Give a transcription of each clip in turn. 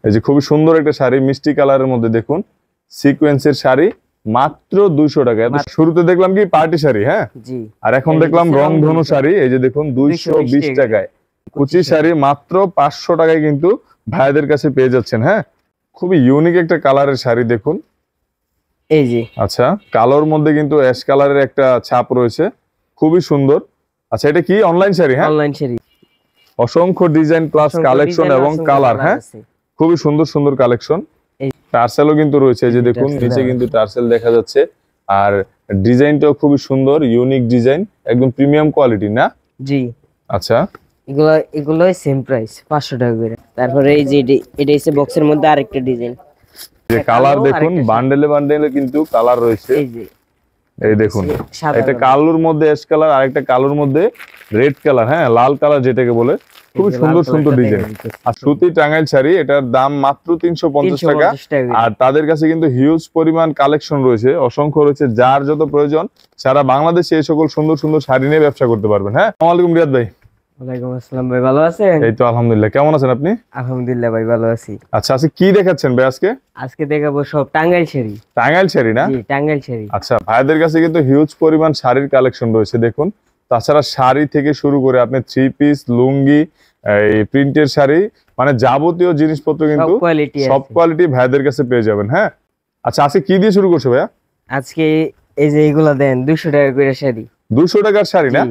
এই যে খুবই সুন্দর একটা শাড়ি, মিষ্টি কালারের মধ্যে দেখুন সিকোয়েন্সের শাড়ি, মাত্র 200 টাকা। শুরুতে দেখলাম কি পার্টি শাড়ি, হ্যাঁ জি, আর এখন দেখলাম রংধনু শাড়ি। এই যে দেখুন 220 টাকায় কুচি শাড়ি, মাত্র 500 টাকায় কিন্তু ভাইদের কাছে পেয়ে যাচ্ছেন। হ্যাঁ, খুবই ইউনিক একটা কালারের শাড়ি দেখুন। এই যে আচ্ছা, কালোর মধ্যে কিন্তু অ্যাশ কালারের একটা ছাপ রয়েছে, খুবই সুন্দর। আচ্ছা, এটা কি অনলাইন শাড়ি? হ্যাঁ, অনলাইন শাড়ি, অসংখ্য ডিজাইন প্লাস কালেকশন এবং কালার। হ্যাঁ, খুবই সুন্দর সুন্দর কালেকশন। টার্সেলও কিন্তু রয়েছে, এই যে দেখুন নিচে কিন্তু টার্সেল দেখা যাচ্ছে, আর ডিজাইনটাও খুবই সুন্দর, ইউনিক ডিজাইন, একদম প্রিমিয়াম কোয়ালিটি না? জি। আচ্ছা, এগুলো সেম প্রাইস 500 টাকা করে। তারপরে এই যে এটা হচ্ছে বক্সের মধ্যে আরেকটা ডিজাইন, যে কালার দেখুন, বান্ডেলে বান্ডেলে কিন্তু কালার রয়েছে। এই যে এই দেখুন, একটা কালোর মধ্যে অ্যাশ কালার, আরেকটা কালোর মধ্যে রেড কালার, হ্যাঁ লাল কালার যেটাকে বলে, খুবই সুন্দর সুন্দর ডিজাইন। আর সুতি টাঙ্গাইল শাড়ি, এটার দাম মাত্র 350 টাকা। আর তাদের কাছে কিন্তু হিউজ পরিমাণ কালেকশন রয়েছে, অসংখ্য রয়েছে, যার যত প্রয়োজন সারা বাংলাদেশে এই সকল সুন্দর সুন্দর শাড়ি নিয়ে ব্যবসা করতে পারবেন। হ্যাঁ, আসসালামু আলাইকুম রিয়াদ ভাই। ওয়ালাইকুম আসসালাম ভাই, ভালো আছেন? এই তো আলহামদুলিল্লাহ, কেমন আছেন আপনি? আলহামদুলিল্লাহ ভাই, ভালো আছি। আচ্ছা, আজকে কি দেখাচ্ছেন ভাই? আজকে দেখাবো সব টাঙ্গাইল শাড়ি। টাঙ্গাইল শাড়ি না? জি, টাঙ্গাইল শাড়ি। আচ্ছা, ভাইদের কাছে কিন্তু হিউজ পরিমাণ শাড়ির কালেকশন রয়েছে দেখুন। তাছাড়া শাড়ি থেকে শুরু করে আপনি 3 পিস, লুঙ্গি, এই প্রিন্টের শাড়ি, মানে যাবতীয় জিনিসপত্র কিন্তু সব কোয়ালিটি ভাইদের কাছে পেয়ে যাবেন। হ্যাঁ, আচ্ছা, আজকে কি দিয়ে শুরু করছো ভাইয়া? আজকে এই যে এগুলা দেন 200 টাকা করে শাড়ি। 200 টাকার শাড়ি না?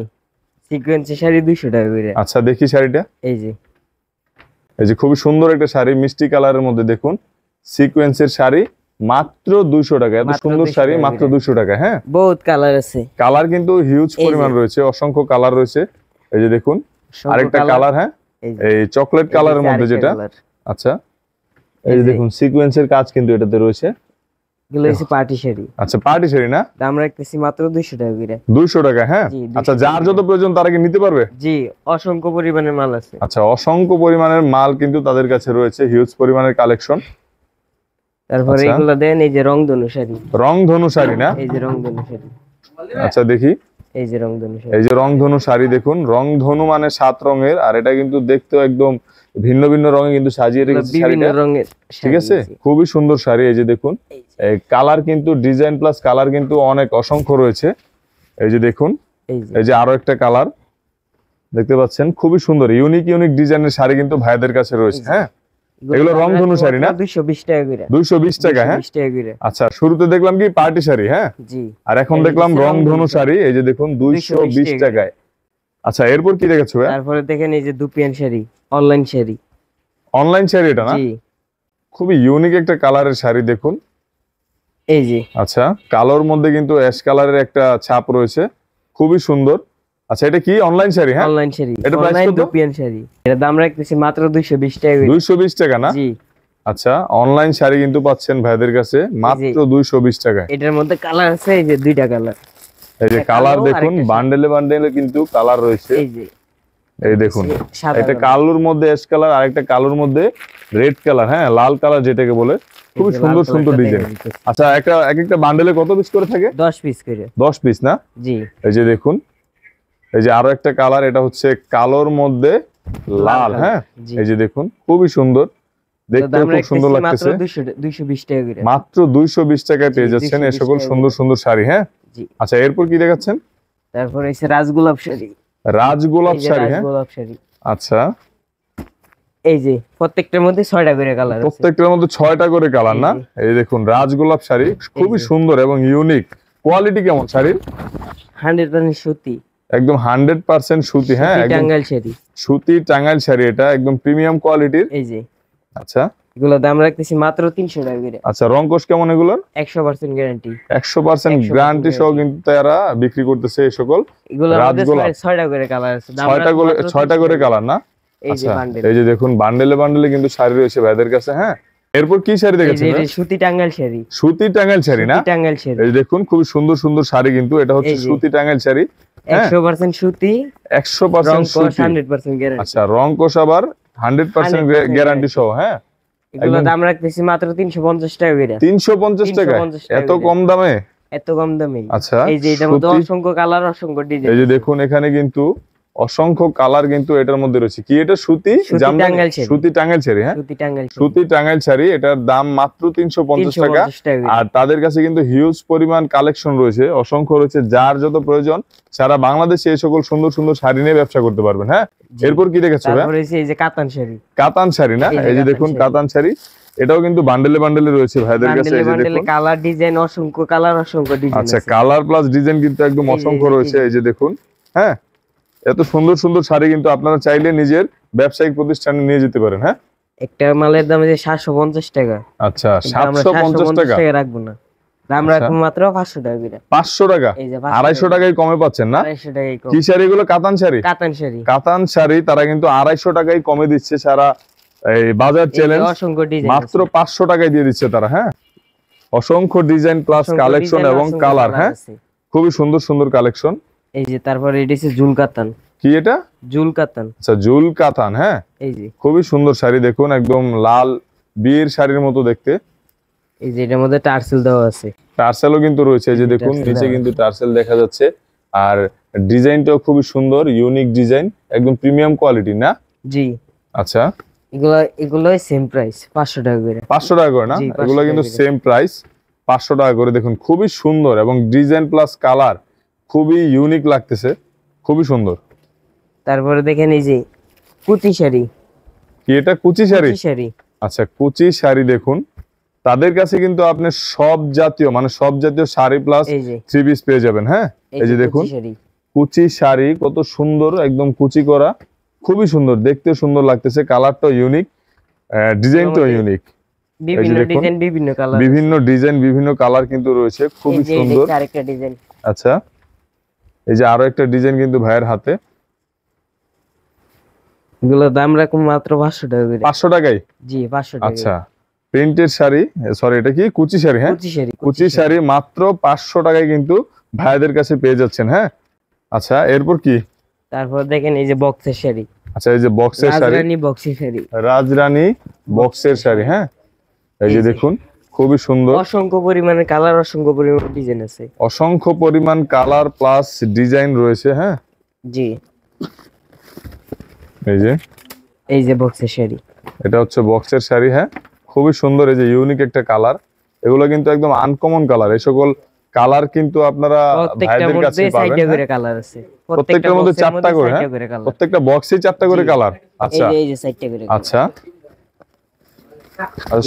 সিকোয়েন্সের শাড়ি 200 টাকা করে। আচ্ছা, দেখি শাড়িটা। এই যে খুবই সুন্দর একটা শাড়ি, মিষ্টি কালারের মধ্যে দেখুন সিকোয়েন্সের শাড়ি, মাত্র 200 টাকা। এত সুন্দর শাড়ি মাত্র 200 টাকা। হ্যাঁ, বহুত কালার আছে, কালার কিন্তু হিউজ পরিমাণ রয়েছে, অসংখ্য কালার রয়েছে। এই যে দেখুন আরেকটা কালার, হ্যাঁ এই চকলেট কালারের মধ্যে যেটা। আচ্ছা, এই যে দেখুন সিকোয়েন্সের কাজ কিন্তু এটাতে রয়েছে। এগুলো হচ্ছে পার্টি শাড়ি। আচ্ছা, পার্টি শাড়ি না? দাম রাখতেছি মাত্র 200 টাকা করে। 200 টাকা। হ্যাঁ, আচ্ছা, যার যত প্রয়োজন তারা কি নিতে পারবে? জি, অসংখ্য পরিমাণের মাল আছে। আচ্ছা, অসংখ্য পরিমাণের মাল কিন্তু তাদের কাছে রয়েছে, হিউজ পরিমাণের কালেকশন। তারপরে এগুলো দেন এই যে রংধনু শাড়ি। রংধনু শাড়ি না? এই যে রংধনু শাড়ি। আচ্ছা, দেখি। এই যে রংধনু শাড়ি, এই যে রংধনু শাড়ি দেখুন, রংধনু মানে 7 রঙের, আর এটা কিন্তু দেখতেও একদম ভিন্ন ভিন্ন রঙে কিন্তু সাজিয়ে রেখেছে শাড়িটা। ঠিক আছে, খুবই সুন্দর শাড়ি। এই যে দেখুন এই কালার কিন্তু ডিজাইন প্লাস কালার কিন্তু অনেক অসংখ্য রয়েছে। এই যে দেখুন, এই যে আরো একটা কালার দেখতে পাচ্ছেন, খুবই সুন্দর ইউনিক ইউনিক ডিজাইনের শাড়ি কিন্তু ভাইদের কাছে রয়েছে। হ্যাঁ, এগুলো রংধনু শাড়ি না? 220 টাকা করে। 220 টাকা। হ্যাঁ, আচ্ছা, শুরুতে দেখলাম কি পার্টি শাড়ি। হ্যাঁ জি, আর এখন দেখলাম রংধনু শাড়ি। এই যে দেখুন 220 টাকায়। আচ্ছা, এরপর কি দেখাচ্ছ ভাই? তারপরে দেখেন এই যে dupion sari, online sari. Online sari এটা না? জি, খুবই ইউনিক একটা কালারের শাড়ি দেখুন। এই যে আচ্ছা, কালোর মধ্যে কিন্তু অ্যাশ কালারের একটা ছাপ রয়েছে, খুবই সুন্দর। আচ্ছা, এটা কি অনলাইন শাড়ি? হ্যাঁ, অনলাইন শাড়ি, এটা প্রাইস কত? দুপিয়ান শাড়ি, এর দাম রাখতেছি মাত্র 220 টাকা। 220 টাকা না? জি। আচ্ছা, অনলাইন শাড়ি কিন্তু পাচ্ছেন ভাইদের কাছে মাত্র 220 টাকায়। এটার মধ্যে কালার আছে, এই যে দুইটা কালার। এই যে কালার দেখুন, বান্ডেলে বান্ডেলে কিন্তু কালার রয়েছে। এই দেখুন, এটা কালোর মধ্যে অ্যাশ কালার, আরেকটা কালোর মধ্যে রেড কালার, হ্যাঁ লাল কালার যেটাকে বলে, খুবই সুন্দর সুন্দর ডিজাইন। আচ্ছা, একটা বান্ডেলে কত পিস করে থাকে? 10 পিস করে। 10 পিস না? জি। এই যে দেখুন, এই যে আরো একটা কালার, এটা হচ্ছে কালোর মধ্যে লাল। হ্যাঁ, এই যে দেখুন খুবই সুন্দর, দেখতে খুব সুন্দর লাগতেছে। 220 টাকা করে, মাত্র 220 টাকায় পেয়ে যাচ্ছেন এই সকল সুন্দর সুন্দর শাড়ি। হ্যাঁ, আচ্ছা, এরপর কি দেখাচ্ছেন? তারপর এই রাজগোলাপ শাড়ি। রাজগোলাপ শাড়ি। হ্যাঁ, রাজগোলাপ শাড়ি। আচ্ছা, এই যে প্রত্যেকটার মধ্যে 6টা করে কালার আছে। প্রত্যেকটার মধ্যে 6টা করে কালার না? এই দেখুন রাজগোলাপ শাড়ি, খুবই সুন্দর এবং ইউনিক। কোয়ালিটি কেমন শাড়ির? 100% সুতি, একদম 100% সুতি। হ্যাঁ, টাঙ্গাইল শাড়ি, সুতি টাঙ্গাইল শাড়ি, এটা একদম প্রিমিয়াম কোয়ালিটির। এই যে আচ্ছা, এগুলো দাম রাখতেছি মাত্র 300 টাকা করে। আচ্ছা, রংকশ কেমন এগুলোর? 100% গ্যারান্টি। 100% গ্যারান্টি সহ কিন্তু তারা বিক্রি করতেছে এই সকল রাজগোলাপ। 6টা করে কালার আছে, 6টা করে কালার না? এই যে বান্ডেল, এই যে দেখুন বান্ডেলে বান্ডেলে কিন্তু শাড়ি রয়েছে ভাইদের কাছে। হ্যাঁ, এরপর কি শাড়ি দেখাচ্ছেন? এই যে সুতি টাঙ্গাইল শাড়ি। সুতি টাঙ্গাইল শাড়ি না? টাঙ্গাইল শাড়ি। এই দেখুন খুব সুন্দর সুন্দর শাড়ি কিন্তু, এটা হচ্ছে সুতি টাঙ্গাইল শাড়ি। 100% সুতি, 100% সুতি, 100% গ্যারান্টি। আচ্ছা, রংকশ আবার 100% গ্যারান্টি সহ। হ্যাঁ, এগুলো দাম রাখতেছি মাত্র 350 টাকা করে। 350 টাকা? এত কম দামে? এত কম দামে। আচ্ছা, এই যে এটার মধ্যে অসংখ্য কালার, অসংখ্য ডিজাইন। এই যে দেখুন এখানে কিন্তু অসংখ্য কালার কিন্তু এটার মধ্যে রয়েছে। কি এটা সুতি জামদানি, সুতি টাঙ্গাইল শাড়ি, হ্যাঁ সুতি টাঙ্গাইল শাড়ি। এটার দাম মাত্র 350 টাকা। আর তাদের কাছে কিন্তু হিউজ পরিমাণ কালেকশন রয়েছে, অসংখ্য রয়েছে। যার যত প্রয়োজন সারা বাংলাদেশে এই সকল সুন্দর সুন্দর শাড়ি নিয়ে ব্যবসা করতে পারবেন। হ্যাঁ, এরপর কি দেখেছো? এই যে কাতান শাড়ি, কাতান শাড়ি না, এই যে দেখুন কাতান শাড়ি। এটাও কিন্তু বান্ডেলে বান্ডেলে রয়েছে ভাইদের কাছে। এই যে দেখুন কালার ডিজাইন, অসংখ্য কালার, অসংখ্য ডিজাইন। আচ্ছা, কালার প্লাস ডিজাইন কিন্তু একদম অসংখ্য রয়েছে। এই যে দেখুন, হ্যাঁ এত সুন্দর সুন্দর শাড়ি কিন্তু আপনারা চাইলে নিজের ব্যবসায়িক প্রতিষ্ঠানে নিয়ে যেতে পারেন। হ্যাঁ, একটা মালের দাম 750 টাকা। আচ্ছা, 750 টাকা রাখবো না, দাম রাখবো মাত্র 500 টাকা করে। 500 টাকা, 250 টাকায় কমে পাচ্ছেন না? 250 টাকায় কম। কি শাড়ি এগুলো? কাতান শাড়ি। কাতান শাড়ি, কাতান শাড়ি তারা কিন্তু 250 টাকায় কমে দিচ্ছে। সারা এই বাজার চ্যালেঞ্জ অসংখ্য ডিজাইন মাত্র 500 টাকায় দিয়ে দিচ্ছে তারা। হ্যাঁ, অসংখ্য ডিজাইন প্লাস কালেকশন এবং কালার। হ্যাঁ, খুবই সুন্দর সুন্দর কালেকশন। এই যে তারপরে এটা হচ্ছে জুল কাতান। কি এটা? জুল কাতান। আচ্ছা, জুল কাতান। হ্যাঁ, এই যে খুবই সুন্দর শাড়ি, দেখুন একদম লাল বিয়ের শাড়ির মতো দেখতে। এই যে এটার মধ্যে টার্সেল দেওয়া আছে, টার্সেলও কিন্তু রয়েছে। এই যে দেখুন নিচে কিন্তু টার্সেল দেখা যাচ্ছে। আর ডিজাইনটাও খুবই সুন্দর, ইউনিক ডিজাইন, একদম প্রিমিয়াম কোয়ালিটি না? জি। আচ্ছা, এগুলো সেম প্রাইস 500 টাকা করে। 500 টাকা করে না? এগুলো কিন্তু সেম প্রাইস 500 টাকা করে। দেখুন খুবই সুন্দর এবং ডিজাইন প্লাস কালার খুবই ইউনিক লাগতেছে, খুবই সুন্দর। তারপরে দেখেন এই যে কুচি শাড়ি। কি এটা? কুচি শাড়ি। আচ্ছা, কুচি শাড়ি দেখুন তাদের কাছে কিন্তু আপনি সব জাতীয় মানে সব জাতীয় শাড়ি প্লাস থ্রি পিস পেয়ে যাবেন। হ্যাঁ, এই যে দেখুন কুচি শাড়ি কত সুন্দর, একদম কুচি করা, খুবই সুন্দর দেখতে, সুন্দর লাগতেছে। কালারটাও ইউনিক, ডিজাইনটাও ইউনিক। বিভিন্ন ডিজাইন বিভিন্ন কালার কিন্তু রয়েছে, খুবই সুন্দর। আচ্ছা, এই যে আরো একটা ডিজাইন কিন্তু ভাইয়ের হাতে। এগুলোর দাম রাখুন মাত্র 500 টাকা করে। 500 টাকায়? জি, 500 টাকা। আচ্ছা, প্রিন্টেড শাড়ি, সরি এটা কি? কুচি শাড়ি। হ্যাঁ, কুচি শাড়ি মাত্র 500 টাকায় কিন্তু ভাইদের কাছে পেয়ে যাচ্ছেন। হ্যাঁ, আচ্ছা এরপর কি? তারপর দেখেন এই যে বক্সের শাড়ি। আচ্ছা, এই যে বক্সের শাড়ি, রাজরানী বক্সের শাড়ি, রাজরানী বক্সের শাড়ি। হ্যাঁ, এই যে দেখুন খুবই সুন্দর, অসংখ্য পরিমাণে কালার, অসংখ্য পরিমাণে ডিজাইন আছে, অসংখ্য পরিমাণ কালার প্লাস ডিজাইন রয়েছে। হ্যাঁ, জি। এই যে বক্সের শাড়ি, এটা হচ্ছে বক্সের শাড়ি। হ্যাঁ, খুবই সুন্দর, এই যে ইউনিক একটা কালার। এগুলো কিন্তু একদম আনকমন কালার। এই সকল কালার কিন্তু আপনারা ভাইদের কাছে পাবেন। প্রত্যেকটার মধ্যে 4টা করে। হ্যাঁ, প্রত্যেকটা বক্সে 4টা করে কালার। আচ্ছা, এই যে 4টা করে। আচ্ছা,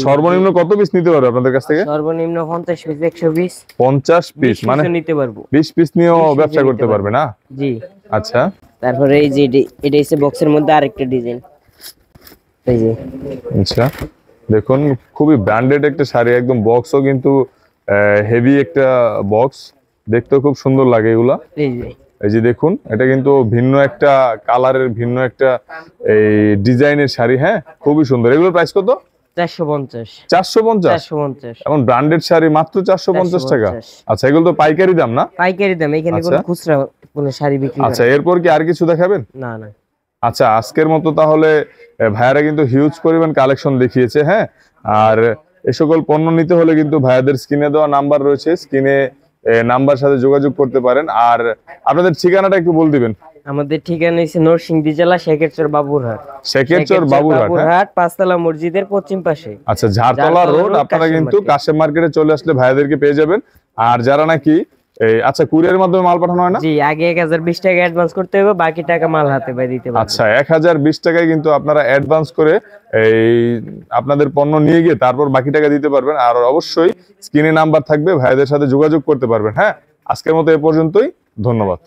সর্বনিম্ন কত পিস নিতে পারবে আপনাদের কাছ থেকে? সর্বনিম্ন 50 পিস, 120, 50 পিস মানে নিতে পারবো। 20 পিস নিয়েও ব্যবসা করতে পারবে না? জি। আচ্ছা, তারপরে এই যে এটা হচ্ছে বক্সের মধ্যে আরেকটা ডিজাইন। এই যে আচ্ছা, দেখুন খুবই ব্র্যান্ডেড একটা শাড়ি, একদম বক্সও কিন্তু হেভি একটা বক্স, দেখতেও খুব সুন্দর লাগে এগুলা। এই যে দেখুন এটা কিন্তু ভিন্ন একটা কালারের, ভিন্ন একটা এই ডিজাইনের শাড়ি। হ্যাঁ, খুবই সুন্দর। এগুলোর প্রাইস কত? 450। 450? এমন ব্র্যান্ডেড শাড়ি মাত্র 450 টাকা? আচ্ছা, এগুলো তো পাইকারি দাম না? পাইকারি দাম, এখানে কোনো খুচরা কোনো শাড়ি বিক্রি হয় না। আচ্ছা, এরপর কি আর কিছু দেখাবেন? না না। আচ্ছা, আজকের মতো তাহলে ভাইয়ারা কিন্তু হিউজ পরিমাণ কালেকশন দেখিয়েছে। হ্যাঁ, আর এই সকল পণ্য নিতে হলে কিন্তু ভাইয়াদের স্ক্রিনে দেওয়া নাম্বার রয়েছে, স্ক্রিনে নাম্বার সাথে যোগাযোগ করতে পারেন। আর আপনাদের ঠিকানাটা একটু বল দিবেন। আমাদের ঠিকানা হচ্ছে নরসিংদী জেলা শেখেরচর বাবুরহাট। শেখেরচর বাবুরহাট, পাঁচতলা মসজিদের পশ্চিম পাশে। আচ্ছা, ঝাড়তলা রোড। আপনারা কিন্তু কাশেম মার্কেটে চলে আসলে ভাইয়াদেরকে পেয়ে যাবেন। আর যারা নাকি আচ্ছা কুরিয়ারের মাধ্যমে মাল পাঠানো হয় না? জি, আগে 1020 টাকা অ্যাডভান্স করতে হবে, বাকি টাকা মাল হাতে পাই দিতে হবে। আচ্ছা, 1020 টাকায় কিন্তু আপনারা অ্যাডভান্স করে আপনাদের পণ্য নিয়ে গিয়ে তারপর বাকি টাকা দিতে পারবেন। আর অবশ্যই স্ক্রিনে নাম্বার থাকবে, ভাইদের সাথে যোগাযোগ করতে পারবেন। হ্যাঁ, আজকের মতো এ পর্যন্তই, ধন্যবাদ।